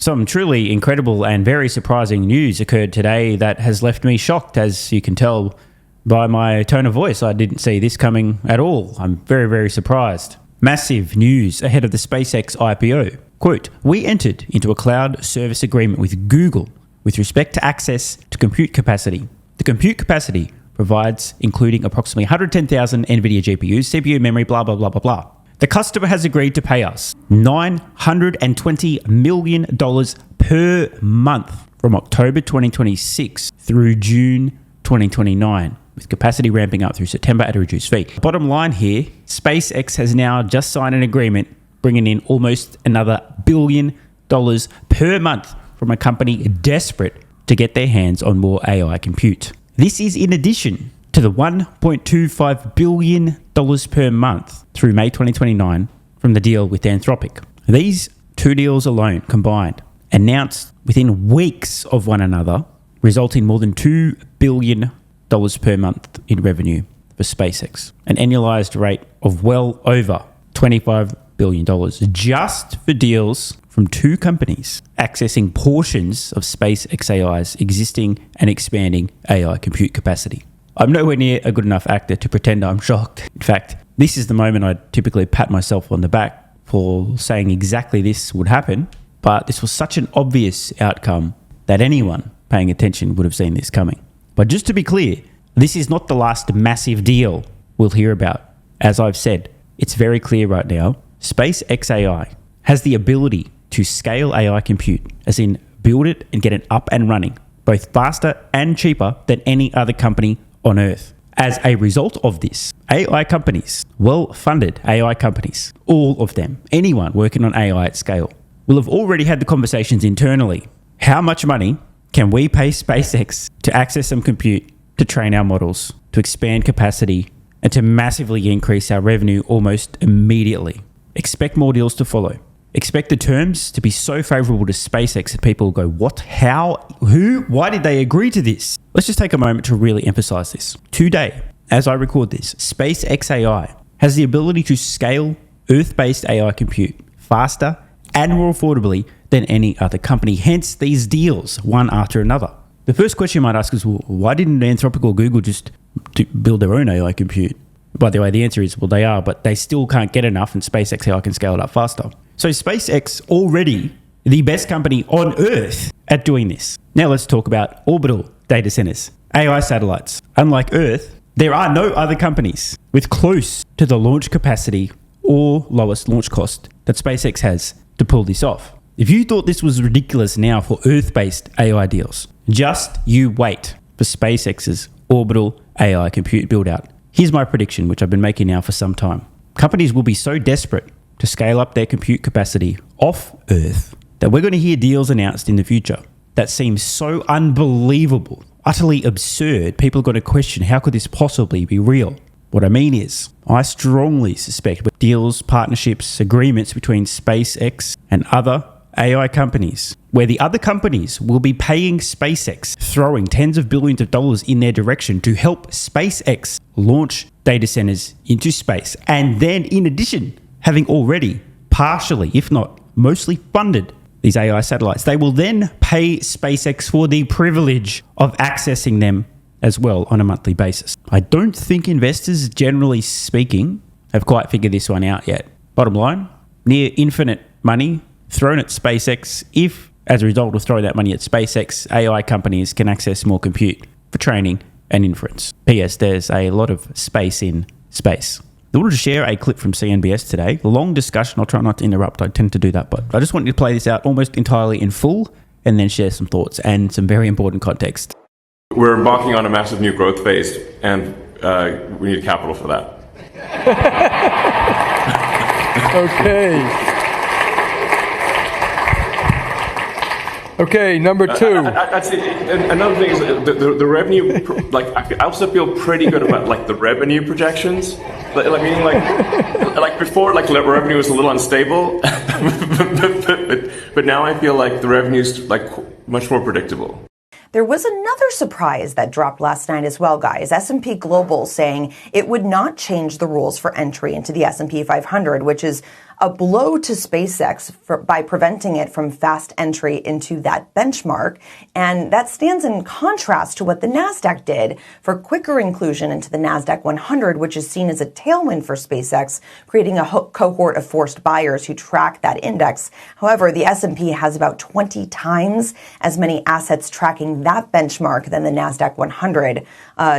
Some truly incredible and very surprising news occurred today that has left me shocked, as you can tell by my tone of voice. I didn't see this coming at all. I'm very, very surprised. Massive news ahead of the SpaceX IPO. Quote, "We entered into a cloud service agreement with Google with respect to access to compute capacity. The compute capacity provides including approximately 110,000 NVIDIA GPUs, CPU memory, blah, blah, blah, blah, blah. The customer has agreed to pay us $920 million per month from October 2026 through June 2029, with capacity ramping up through September at a reduced fee." Bottom line here, SpaceX has now just signed an agreement bringing in almost another $1 billion per month from a company desperate to get their hands on more AI compute. This is in addition to the $1.25 billion per month through May 2029 from the deal with Anthropic. These two deals alone combined, announced within weeks of one another, result in more than $2 billion per month in revenue for SpaceX, an annualized rate of well over $25 billion just for deals from two companies accessing portions of SpaceX AI's existing and expanding AI compute capacity. I'm nowhere near a good enough actor to pretend I'm shocked. In fact, this is the moment I'd typically pat myself on the back for saying exactly this would happen, but this was such an obvious outcome that anyone paying attention would have seen this coming. But just to be clear, this is not the last massive deal we'll hear about. As I've said, it's very clear right now, SpaceX AI has the ability to scale AI compute, as in build it and get it up and running, both faster and cheaper than any other company on Earth. As a result of this, AI companies, well-funded AI companies, all of them, anyone working on AI at scale, will have already had the conversations internally. How much money can we pay SpaceX to access some compute, to train our models, to expand capacity, and to massively increase our revenue almost immediately? Expect more deals to follow. Expect the terms to be so favorable to SpaceX that people will go, what, how, who, why did they agree to this? Let's just take a moment to really emphasize this. Today, as I record this, SpaceX AI has the ability to scale Earth-based AI compute faster and more affordably than any other company. Hence these deals, one after another. The first question you might ask is, well, why didn't Anthropic or Google just build their own AI compute? By the way, the answer is, well, they are, but they still can't get enough, and SpaceX AI can scale it up faster. So SpaceX already the best company on Earth at doing this. Now let's talk about orbital data centers, AI satellites. Unlike Earth, there are no other companies with close to the launch capacity or lowest launch cost that SpaceX has to pull this off. If you thought this was ridiculous now for Earth-based AI deals, just you wait for SpaceX's orbital AI compute build-out. Here's my prediction, which I've been making now for some time. Companies will be so desperate to scale up their compute capacity off Earth that we're going to hear deals announced in the future that seem so unbelievable, utterly absurd, people are going to question, how could this possibly be real? What I mean is, I strongly suspect with deals, partnerships, agreements between SpaceX and other AI companies, where the other companies will be paying SpaceX, throwing tens of billions of dollars in their direction to help SpaceX launch data centers into space. And then in addition, having already partially, if not mostly funded these AI satellites, they will then pay SpaceX for the privilege of accessing them as well on a monthly basis. I don't think investors, generally speaking, have quite figured this one out yet. Bottom line, near infinite money thrown at SpaceX if, as a result of throwing that money at SpaceX, AI companies can access more compute for training and inference. P.S. There's a lot of space in space. I wanted to share a clip from CNBS today. A long discussion. I'll try not to interrupt. I tend to do that, but I just wanted to play this out almost entirely in full and then share some thoughts and some very important context. We're embarking on a massive new growth phase, and we need capital for that. Okay. Okay, number two. Another thing is the revenue. Like, I also feel pretty good about like the revenue projections. Meaning like before, like revenue was a little unstable, but now I feel like the revenue is like much more predictable. There was another surprise that dropped last night as well, guys. S&P Global saying it would not change the rules for entry into the S&P 500, which is a blow to SpaceX by preventing it from fast entry into that benchmark. And that stands in contrast to what the NASDAQ did for quicker inclusion into the NASDAQ 100, which is seen as a tailwind for SpaceX, creating a cohort of forced buyers who track that index. However, the S&P has about 20 times as many assets tracking that benchmark than the NASDAQ 100.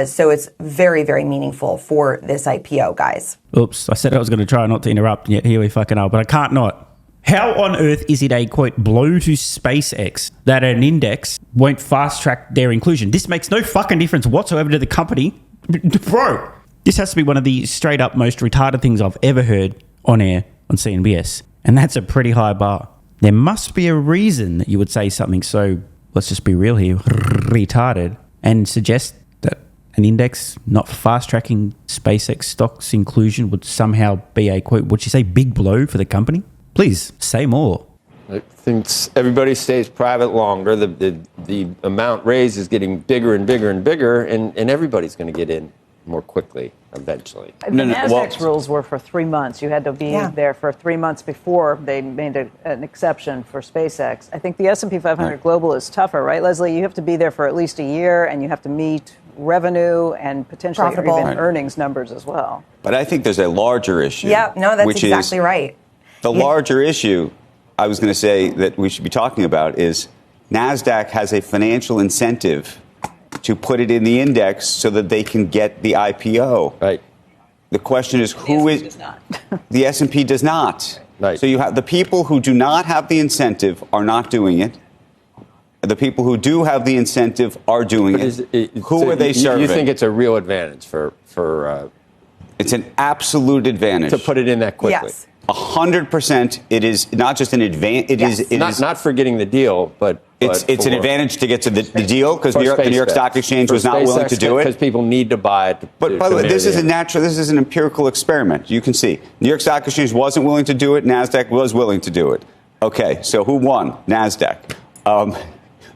So it's very, very meaningful for this IPO, guys. Oops, I said I was going to try not to interrupt, and yet here we fucking are, but I can't not. How on earth is it a, quote, blow to SpaceX that an index won't fast-track their inclusion? This makes no fucking difference whatsoever to the company. Bro, this has to be one of the straight-up most retarded things I've ever heard on air on CNBS, and that's a pretty high bar. There must be a reason that you would say something so, let's just be real here, retarded, and suggest that an index not fast-tracking SpaceX stocks inclusion would somehow be a, quote, would you say big blow for the company? Please, say more. I think everybody stays private longer. The amount raised is getting bigger and bigger and bigger, and everybody's going to get in more quickly eventually. The NASDAQ's rules were for 3 months. You had to be there for 3 months before they made an exception for SpaceX. I think the S&P 500 Global is tougher, right, Leslie? You have to be there for at least a year, and you have to meet revenue and potentially even earnings numbers as well. But I think there's a larger issue. Yeah, no, that's exactly right. The larger issue I was going to say that we should be talking about is NASDAQ has a financial incentive to put it in the index so that they can get the IPO. Right. The question is who is... does not. The S&P does not. Right. So you have the people who do not have the incentive are not doing it. The people who do have the incentive are doing it. Who are they serving? You think it's a real advantage for it's an absolute advantage to put it in that quickly. Yes. 100%. It is not just an advantage. It is not for getting the deal, but it's an advantage to get to the deal because the New York Stock Exchange was not willing to do it because people need to buy it. But by the way, this is an empirical experiment. You can see New York Stock Exchange wasn't willing to do it. NASDAQ was willing to do it. Okay, so who won? NASDAQ.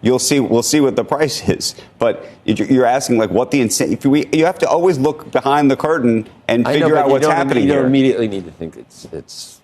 We'll see what the price is. But you're asking like what the incentive. You have to always look behind the curtain and figure out what's happening here. You don't immediately need to think it's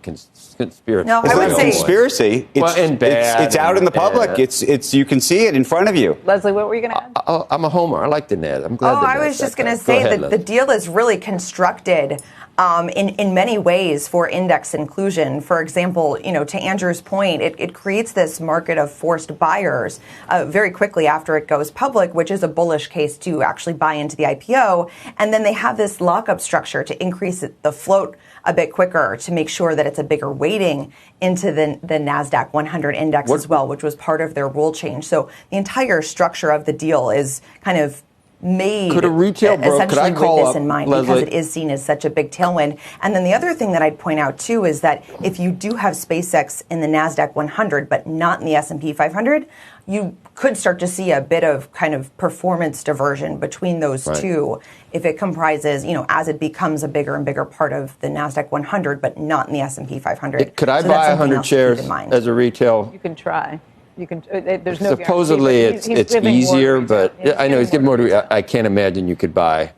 conspiracy. No, I would say conspiracy. It's out in the public. It's you can see it in front of you. Leslie, what were you going to add? I'm a homer. I like the NASDAQ. I'm glad. I was just going to say that the deal is really constructed in many ways for index inclusion. For example, to Andrew's point, it creates this market of forced buyers very quickly after it goes public, which is a bullish case to actually buy into the IPO. And then they have this lockup structure to increase the float a bit quicker to make sure that it's a bigger weighting into the NASDAQ 100 index as well, which was part of their rule change. So the entire structure of the deal is kind of made could a retail broker, essentially with this in mind, Leslie, because it is seen as such a big tailwind. And then the other thing that I'd point out too is that if you do have SpaceX in the NASDAQ 100 but not in the S&P 500, you could start to see a bit of kind of performance diversion between those two if it comprises, as it becomes a bigger and bigger part of the NASDAQ 100 but not in the S&P 500. Could I buy 100 shares as a retail? You can try. You can. There's no supposedly it's easier, but I know he's giving more to. I can't imagine you could buy.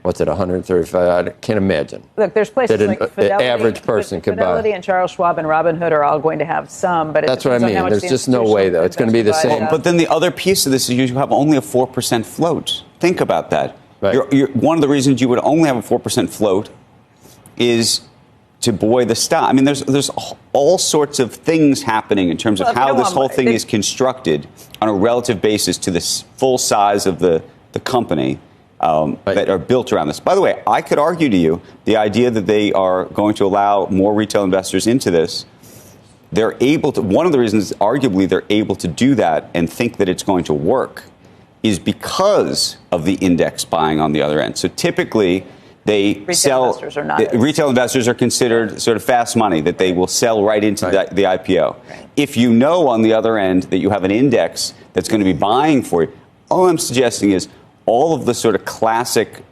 What's it? 135. I can't imagine. Look, there's places that like an average person could buy. Fidelity and Charles Schwab and Robinhood are all going to have some, but that's what I mean. There's just no way though. It's going to be the same. But then the other piece of this is you have only a 4% float. Think about that. Right. One of the reasons you would only have a 4% float is to buoy the stock. I mean, there's all sorts of things happening in terms of how this whole thing is constructed on a relative basis to the full size of the company that are built around this. By the way, I could argue to you the idea that they are going to allow more retail investors into this. They're able to. One of the reasons, arguably, they're able to do that and think that it's going to work is because of the index buying on the other end. So typically, retail investors are considered sort of fast money, that they will sell right into the IPO. Right. If you know on the other end that you have an index that's going to be buying for you, all I'm suggesting is all of the sort of classic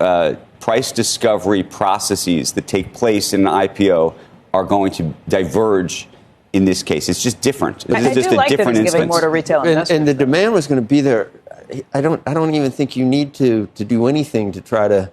price discovery processes that take place in an IPO are going to diverge in this case. It's just different. It's just a different instance. Giving more to retail investors. And the demand was going to be there. I don't even think you need to do anything to try to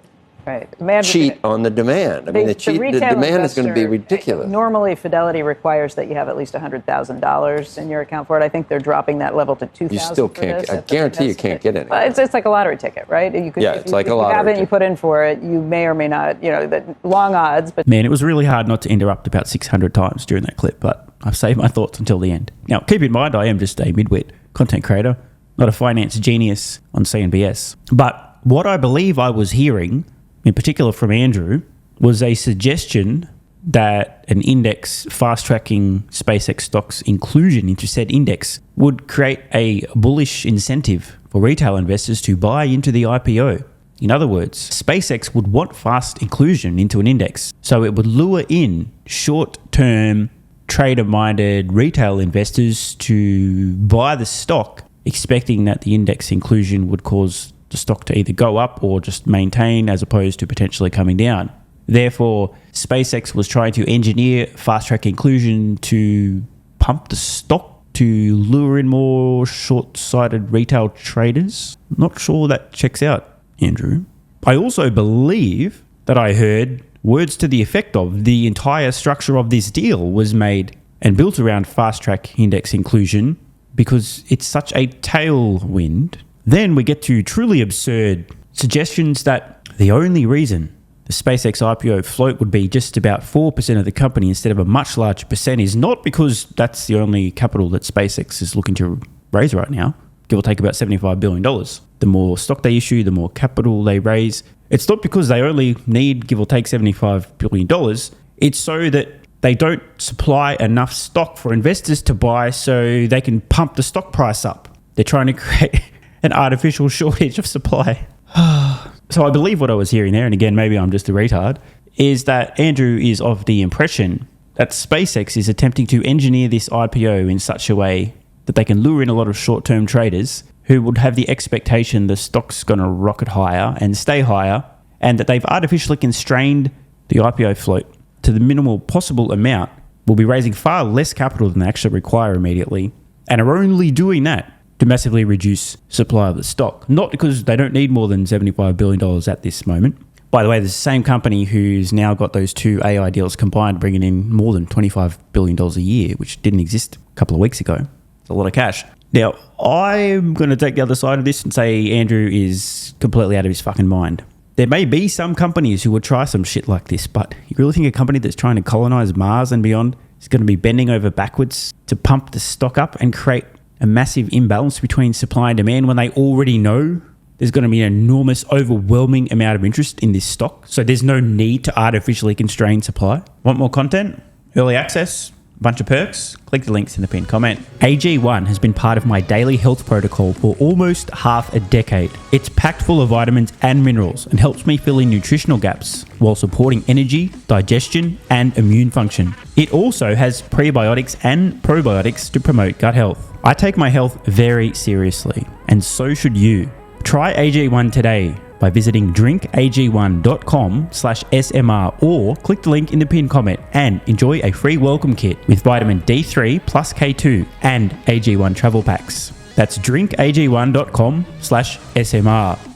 cheat on the demand. I mean, the demand is going to be ridiculous. Normally, Fidelity requires that you have at least $100,000 in your account for it. I think they're dropping that level to $2,000. You still can't. I guarantee you can't get any. It's like a lottery ticket, right? It's like a lottery. If you have it, you put in for it. You may or may not. The long odds. But man, it was really hard not to interrupt about 600 times during that clip, but I've saved my thoughts until the end. Now, keep in mind, I am just a midwit content creator, not a finance genius on CNBS. But what I believe I was hearing, in particular from Andrew, was a suggestion that an index fast-tracking SpaceX stocks inclusion into said index would create a bullish incentive for retail investors to buy into the IPO. In other words, SpaceX would want fast inclusion into an index, so it would lure in short-term, trader-minded retail investors to buy the stock, expecting that the index inclusion would cause the stock to either go up or just maintain as opposed to potentially coming down. Therefore, SpaceX was trying to engineer fast-track inclusion to pump the stock to lure in more short-sighted retail traders. Not sure that checks out, Andrew. I also believe that I heard words to the effect of the entire structure of this deal was made and built around fast-track index inclusion because it's such a tailwind. Then we get to truly absurd suggestions that the only reason the SpaceX IPO float would be just about 4% of the company instead of a much larger percent is not because that's the only capital that SpaceX is looking to raise right now, give or take about $75 billion. The more stock they issue, the more capital they raise. It's not because they only need, give or take, $75 billion. It's so that they don't supply enough stock for investors to buy so they can pump the stock price up. They're trying to create an artificial shortage of supply. So I believe what I was hearing there, and again, maybe I'm just a retard, is that Andrew is of the impression that SpaceX is attempting to engineer this IPO in such a way that they can lure in a lot of short-term traders who would have the expectation the stock's going to rocket higher and stay higher, and that they've artificially constrained the IPO float to the minimal possible amount, will be raising far less capital than they actually require immediately, and are only doing that to massively reduce supply of the stock. Not because they don't need more than $75 billion at this moment. By the way, the same company who's now got those two AI deals combined bringing in more than $25 billion a year, which didn't exist a couple of weeks ago. It's a lot of cash. Now, I'm going to take the other side of this and say Andrew is completely out of his fucking mind. There may be some companies who would try some shit like this, but you really think a company that's trying to colonize Mars and beyond is going to be bending over backwards to pump the stock up and create a massive imbalance between supply and demand when they already know there's going to be an enormous, overwhelming amount of interest in this stock? So there's no need to artificially constrain supply. Want more content? Early access? A bunch of perks? Click the links in the pinned comment. AG1 has been part of my daily health protocol for almost half a decade. It's packed full of vitamins and minerals and helps me fill in nutritional gaps while supporting energy, digestion, and immune function. It also has prebiotics and probiotics to promote gut health. I take my health very seriously, and so should you. Try AG1 today by visiting drinkag1.com/SMR or click the link in the pinned comment and enjoy a free welcome kit with vitamin D3 plus K2 and AG1 travel packs. That's drinkag1.com/SMR.